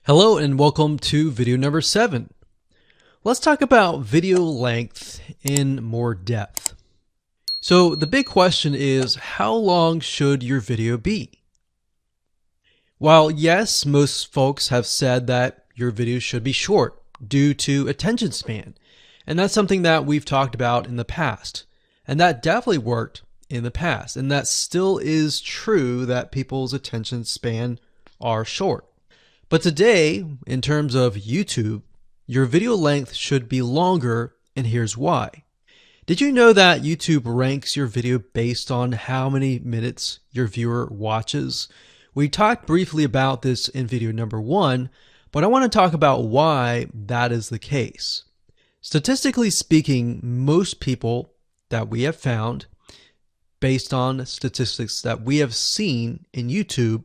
Hello and welcome to video number 7. Let's talk about video length in more depth. So the big question is, how long should your video be? While yes, most folks have said that your video should be short due to attention span, and that's something that we've talked about in the past, and that definitely worked in the past, and that still is true that people's attention span are short. But today, in terms of YouTube, your video length should be longer, and here's why. Did you know that YouTube ranks your video based on how many minutes your viewer watches? We talked briefly about this in video number 1, but I want to talk about why that is the case. Statistically speaking, most people that we have found, based on statistics that we have seen in YouTube,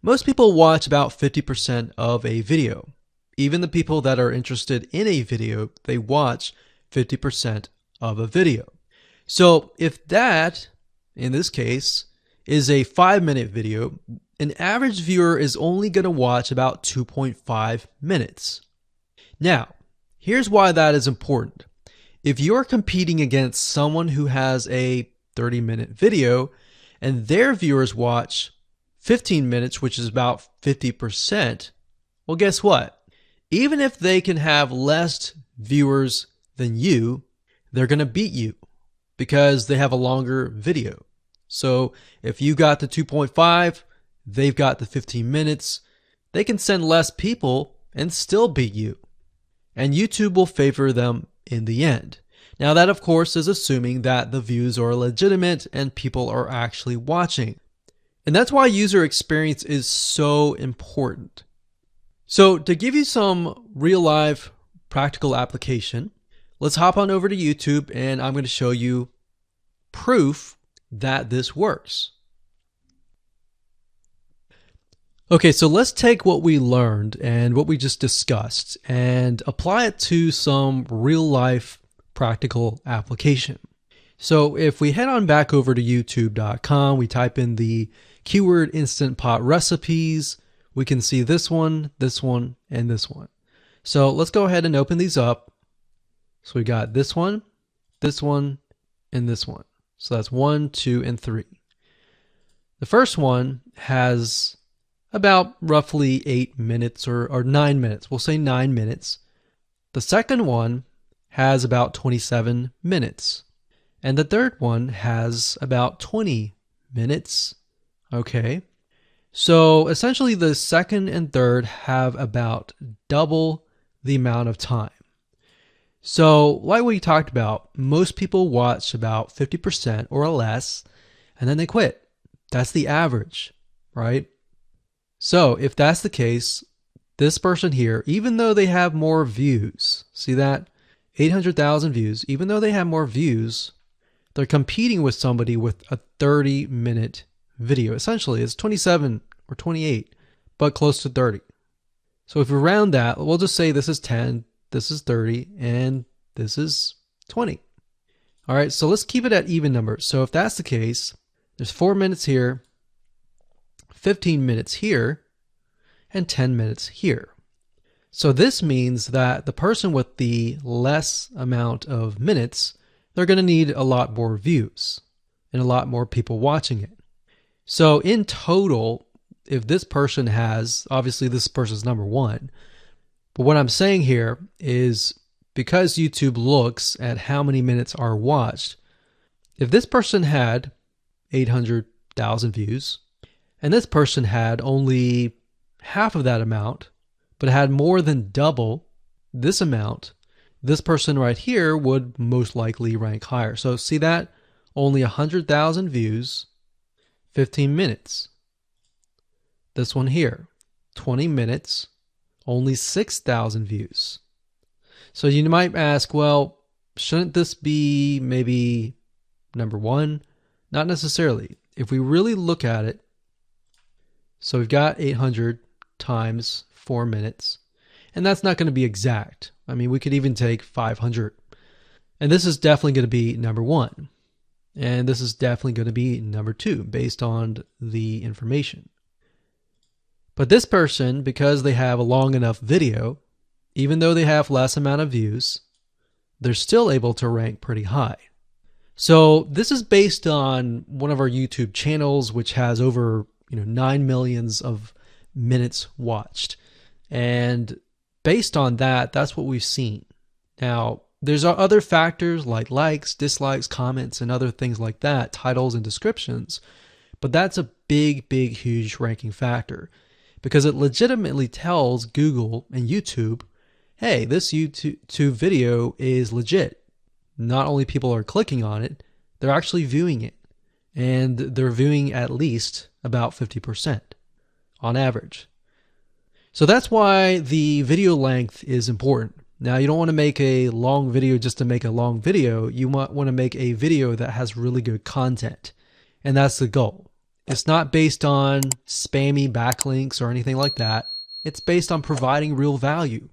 most people watch about 50% of a video. Even the people that are interested in a video, they watch 50% of a video. So if that, in this case, is a 5-minute video, an average viewer is only going to watch about 2.5 minutes. Now, here's why that is important. If you're competing against someone who has a 30-minute video and their viewers watch 15 minutes, which is about 50%, well, guess what? Even if they can have less viewers than you, they're going to beat you because they have a longer video. So if you got the 2.5, they've got the 15 minutes, they can send less people and still beat you. And YouTube will favor them in the end. Now that, of course, is assuming that the views are legitimate and people are actually watching. And that's why user experience is so important. So to give you some real life practical application, let's hop on over to YouTube and I'm going to show you proof that this works. Okay, so let's take what we learned and what we just discussed and apply it to some real life practical application. So if we head on back over to youtube.com, we type in the keyword Instant Pot recipes, we can see this one, and this one. So let's go ahead and open these up. So we got this one, and this one. So that's 1, 2, and 3. The first one has about roughly 8 minutes or 9 minutes. We'll say 9 minutes. The second one has about 27 minutes. And the third one has about 20 minutes. Okay. So essentially the second and third have about double the amount of time. So like we talked about, most people watch about 50% or less, and then they quit. That's the average, right? So if that's the case, this person here, even though they have more views, see that? 800,000 views, even though they have more views, they're competing with somebody with a 30-minute video. Essentially, it's 27 or 28, but close to 30. So if we round that, we'll just say this is 10, this is 30, and this is 20. All right, so let's keep it at even numbers. So if that's the case, there's 4 minutes here, 15 minutes here, and 10 minutes here. So this means that the person with the less amount of minutes, they're going to need a lot more views and a lot more people watching it. So in total, if this person has, obviously this person's number 1, but what I'm saying here is because YouTube looks at how many minutes are watched, if this person had 800,000 views and this person had only half of that amount, but had more than double this amount, this person right here would most likely rank higher. So see that? Only 100,000 views, 15 minutes. This one here, 20 minutes, only 6,000 views. So you might ask, well, shouldn't this be maybe number 1? Not necessarily. If we really look at it, so we've got 800 times 4 minutes, and that's not going to be exact. I mean, we could even take 500. And this is definitely going to be number 1. And this is definitely going to be number 2 based on the information. But this person, because they have a long enough video, even though they have less amount of views, they're still able to rank pretty high. So this is based on one of our YouTube channels, which has over 9 millions of minutes watched. And based on that, that's what we've seen. Now, there's other factors like likes, dislikes, comments, and other things like that, titles and descriptions. But that's a big, huge ranking factor because it legitimately tells Google and YouTube, hey, this YouTube video is legit. Not only people are clicking on it, they're actually viewing it. And they're viewing at least about 50% on average. So that's why the video length is important. Now, you don't want to make a long video just to make a long video. You might want to make a video that has really good content. And that's the goal. It's not based on spammy backlinks or anything like that. It's based on providing real value,